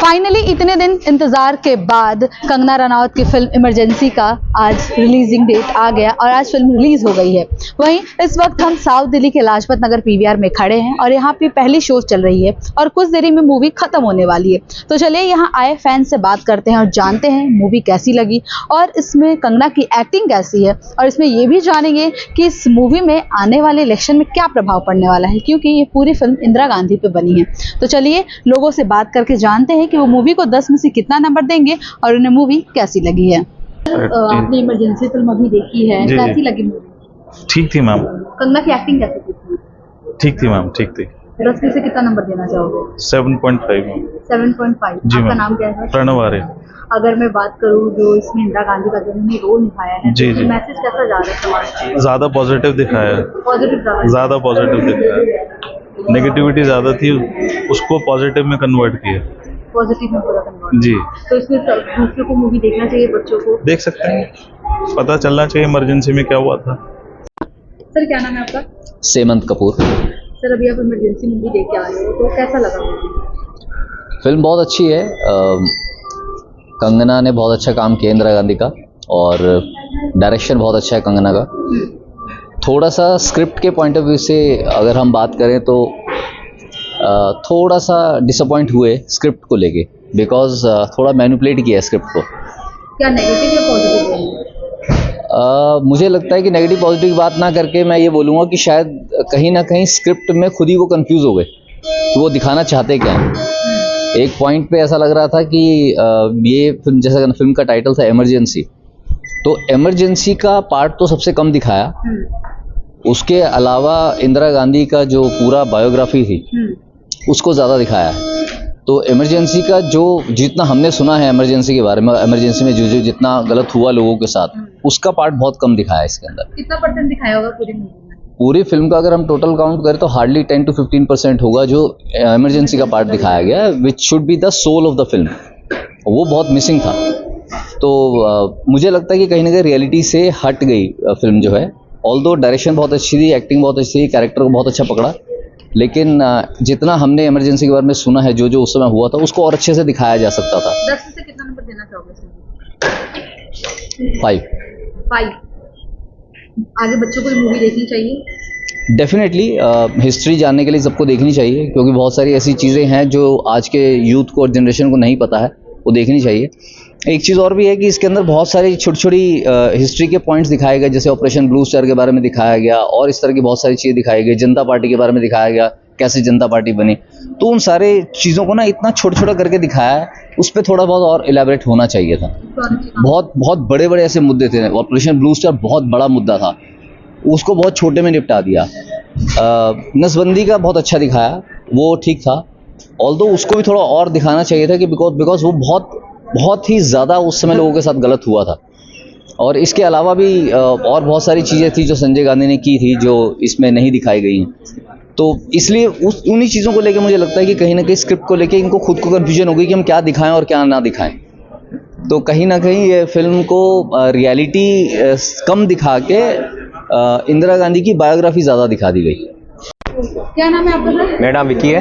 Finally इतने दिन इंतजार के बाद कंगना रनौत की फिल्म इमरजेंसी का आज रिलीजिंग डेट आ गया और आज फिल्म रिलीज हो गई है। वहीं इस वक्त हम साउथ दिल्ली के लाजपत नगर पीवीआर में खड़े हैं और यहाँ पे पहली शो चल रही है और कुछ देरी में मूवी खत्म होने वाली है। तो चलिए यहाँ आए फैन से बात करते हैं और जानते हैं मूवी कैसी लगी और इसमें कंगना की एक्टिंग कैसी है, और इसमें ये भी जानेंगे कि इस मूवी में आने वाले इलेक्शन में क्या प्रभाव पड़ने वाला है, क्योंकि ये पूरी फिल्म इंदिरा गांधी पे बनी है। तो चलिए लोगों से बात करके जानते हैं कि वो मूवी को 10 में से कितना नंबर देंगे और उन्हें मूवी कैसी लगी है। आपने इमरजेंसी फिल्म अभी देखी है, कैसी लगी मूवी? ठीक थी मैम। कंगना की एक्टिंग कैसी थी? ठीक थी मैम, ठीक थी। 10 में से कितना नंबर देना चाहोगे? 7.5 मैम। 7.5। आपका नाम क्या है? प्रणव आर्य। अगर मैं बात करूं जो इसमें इंदिरा गांधी का जो उन्होंने रोल निभाया है, जी जी, मैसेज कैसा जा रहा है समाज? ज्यादा पॉजिटिव दिखाया है, पॉजिटिव, ज्यादा पॉजिटिव दिखाया है। नेगेटिविटी ज्यादा थी, उसको पॉजिटिव में कन्वर्ट किया। पॉजिटिव में पूरा कन्वर्ट जी। तो इसमें दूसरों को मूवी देखना चाहिए, बच्चों को देख सकते हैं, पता चलना चाहिए इमरजेंसी में क्या हुआ था। सर क्या नाम है आपका? सेमंत कपूर। सर अभी आप इमरजेंसी मूवी देख के आए हो, तो कैसा लगा मूवी? फिल्म बहुत अच्छी है। कंगना ने बहुत अच्छा काम किया इंदिरा गांधी का, और डायरेक्शन बहुत अच्छा है कंगना का। थोड़ा सा स्क्रिप्ट के पॉइंट ऑफ व्यू से अगर हम बात करें तो थोड़ा सा डिसअपॉइंट हुए स्क्रिप्ट को लेके, बिकॉज थोड़ा मैनिपुलेट किया है स्क्रिप्ट को। क्या नेगेटिव या पॉजिटिव? मुझे लगता है कि नेगेटिव पॉजिटिव की बात ना करके मैं ये बोलूँगा कि शायद कहीं ना कहीं स्क्रिप्ट में खुद ही वो कंफ्यूज हो गए कि वो दिखाना चाहते क्या हैं। एक पॉइंट पे ऐसा लग रहा था कि ये फिल्म, जैसा फिल्म का टाइटल था इमरजेंसी, तो इमरजेंसी का पार्ट तो सबसे कम दिखाया। उसके अलावा इंदिरा गांधी का जो पूरा बायोग्राफी थी उसको ज़्यादा दिखाया है। तो इमरजेंसी का जो जितना हमने सुना है इमरजेंसी के बारे में, इमरजेंसी में जो जितना गलत हुआ लोगों के साथ, उसका पार्ट बहुत कम दिखाया है इसके अंदर। कितना परसेंट दिखाया होगा पूरी मूवी में? पूरी फिल्म का अगर हम टोटल काउंट करें तो हार्डली 10 to 15% होगा जो इमरजेंसी का पार्ट दिखाया गया, which should be the soul of the film. वो बहुत मिसिंग था। तो मुझे लगता है कि कहीं ना कहीं रियलिटी से हट गई फिल्म जो है। ऑल्दो डायरेक्शन बहुत अच्छी थी, एक्टिंग बहुत अच्छी थी, कैरेक्टर को बहुत अच्छा पकड़ा, लेकिन जितना हमने इमरजेंसी के बारे में सुना है, जो उस समय हुआ था, उसको और अच्छे से दिखाया जा सकता था। 10 में से कितना नंबर देना चाहोगे? 5। आगे बच्चों को मूवी देखनी चाहिए? डेफिनेटली हिस्ट्री जानने के लिए सबको देखनी चाहिए, क्योंकि बहुत सारी ऐसी चीज़ें हैं जो आज के यूथ को और जनरेशन को नहीं पता है, वो देखनी चाहिए। एक चीज़ और भी है कि इसके अंदर बहुत सारी छोटी छोटी हिस्ट्री के पॉइंट्स दिखाए गए, जैसे ऑपरेशन ब्लू स्टार के बारे में दिखाया गया और इस तरह की बहुत सारी चीज़ें दिखाई गई। जनता पार्टी के बारे में दिखाया गया, कैसे जनता पार्टी बनी। तो उन सारे चीज़ों को ना इतना छोटा छोटा करके दिखाया है, उस पर थोड़ा बहुत और इलेबरेट होना चाहिए था। बहुत बहुत बड़े बड़े ऐसे मुद्दे थे। ऑपरेशन ब्लू स्टार बहुत बड़ा मुद्दा था, उसको बहुत छोटे में निपटा दिया। नसबंदी का बहुत अच्छा दिखाया, वो ठीक था। ऑल्दो उसको भी थोड़ा और दिखाना चाहिए था कि बिकॉज वो बहुत ही ज़्यादा उस समय लोगों के साथ गलत हुआ था। और इसके अलावा भी और बहुत सारी चीज़ें थी जो संजय गांधी ने की थी, जो इसमें नहीं दिखाई गई हैं। तो इसलिए उन्हीं चीज़ों को लेके मुझे लगता है कि कहीं ना कहीं स्क्रिप्ट को लेके इनको खुद को कन्फ्यूजन हो गई कि हम क्या दिखाएं और क्या ना दिखाएं। तो कहीं ना कहीं ये फिल्म को रियलिटी कम दिखा के इंदिरा गांधी की बायोग्राफी ज़्यादा दिखा दी गई। क्या नाम है आपका सर? मेरा नाम विकी है।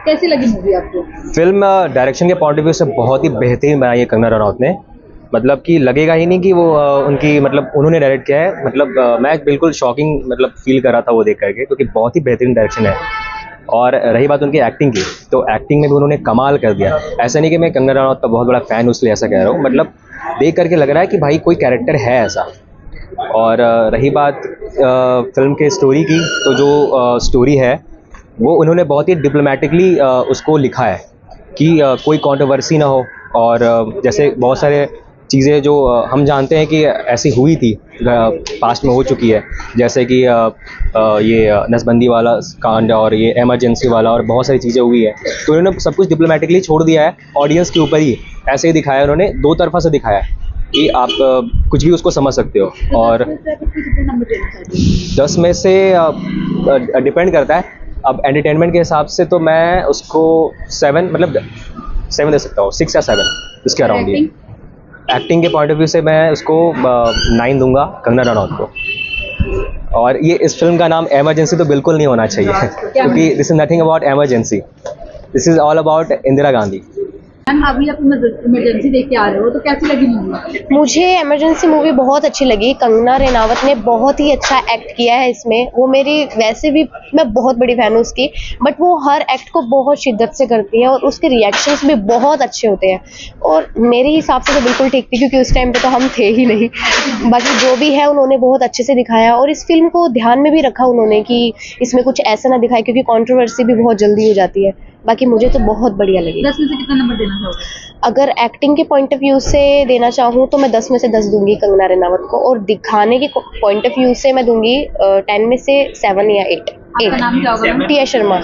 कैसी लगी मूवी आपको? फिल्म डायरेक्शन के पॉइंट ऑफ व्यू से बहुत ही बेहतरीन बनाई है कंगना रनौत ने। मतलब कि लगेगा ही नहीं कि वो उनकी मतलब उन्होंने डायरेक्ट किया है। मतलब मैं बिल्कुल शॉकिंग मतलब फील कर रहा था वो देख करके, क्योंकि बहुत ही बेहतरीन डायरेक्शन है। और रही बात उनकी एक्टिंग की, तो एक्टिंग में भी उन्होंने कमाल कर दिया। ऐसा नहीं कि मैं कंगना रनौत का बहुत बड़ा फ़ैन हूँ इसलिए ऐसा कह रहा हूँ, मतलब देख करके लग रहा है कि भाई कोई कैरेक्टर है ऐसा। और रही बात फिल्म के स्टोरी की, तो जो स्टोरी है वो उन्होंने बहुत ही डिप्लोमेटिकली उसको लिखा है कि कोई कंट्रोवर्सी ना हो। और जैसे बहुत सारे चीज़ें जो हम जानते हैं कि ऐसी हुई थी, पास्ट में हो चुकी है, जैसे कि ये नसबंदी वाला कांड और ये इमरजेंसी वाला और बहुत सारी चीज़ें हुई है। तो उन्होंने सब कुछ डिप्लोमेटिकली छोड़ दिया है, ऑडियंस के ऊपर ही ऐसे ही दिखाया उन्होंने, दो तरफा से दिखाया है कि आप कुछ भी उसको समझ सकते हो। और 10 में से डिपेंड करता है। अब एंटरटेनमेंट के हिसाब से तो मैं उसको 7 मतलब 7 दे सकता हूँ, 6 या 7 इसके अराउंड ही। एक्टिंग के पॉइंट ऑफ व्यू से मैं उसको 9 दूंगा कंगना रनौत को। और ये इस फिल्म का नाम इमरजेंसी तो बिल्कुल नहीं होना चाहिए, क्योंकि this is nothing about emergency, this is all about Indira Gandhi. Ma'am अभी आप इमरजेंसी देख के आ रहे हो तो कैसी लगी मूवी? मुझे इमरजेंसी मूवी बहुत अच्छी लगी। कंगना रनावत ने बहुत ही अच्छा एक्ट किया है इसमें। वो मेरी वैसे भी मैं बहुत बड़ी फैन हूँ उसकी, बट वो हर एक्ट को बहुत शिद्दत से करती है और उसके रिएक्शंस भी बहुत अच्छे होते हैं और मेरे हिसाब से तो बिल्कुल ठीक थी क्योंकि उस टाइम पे तो हम थे ही नहीं। बाकी जो भी है उन्होंने बहुत अच्छे से दिखाया और इस फिल्म को ध्यान में भी रखा उन्होंने कि इसमें कुछ ऐसा ना दिखाए क्योंकि कंट्रोवर्सी भी बहुत जल्दी हो जाती है। बाकी मुझे तो बहुत बढ़िया लगी। 10 में से कितना नंबर देना चाहोगे? अगर एक्टिंग के पॉइंट ऑफ व्यू से देना चाहूँ तो मैं 10 में से 10 दूंगी कंगना रनावत को और दिखाने के पॉइंट ऑफ व्यू से मैं दूंगी 10 में से 7 या 8। आपका नाम क्या होगा मैम? टिया शर्मा।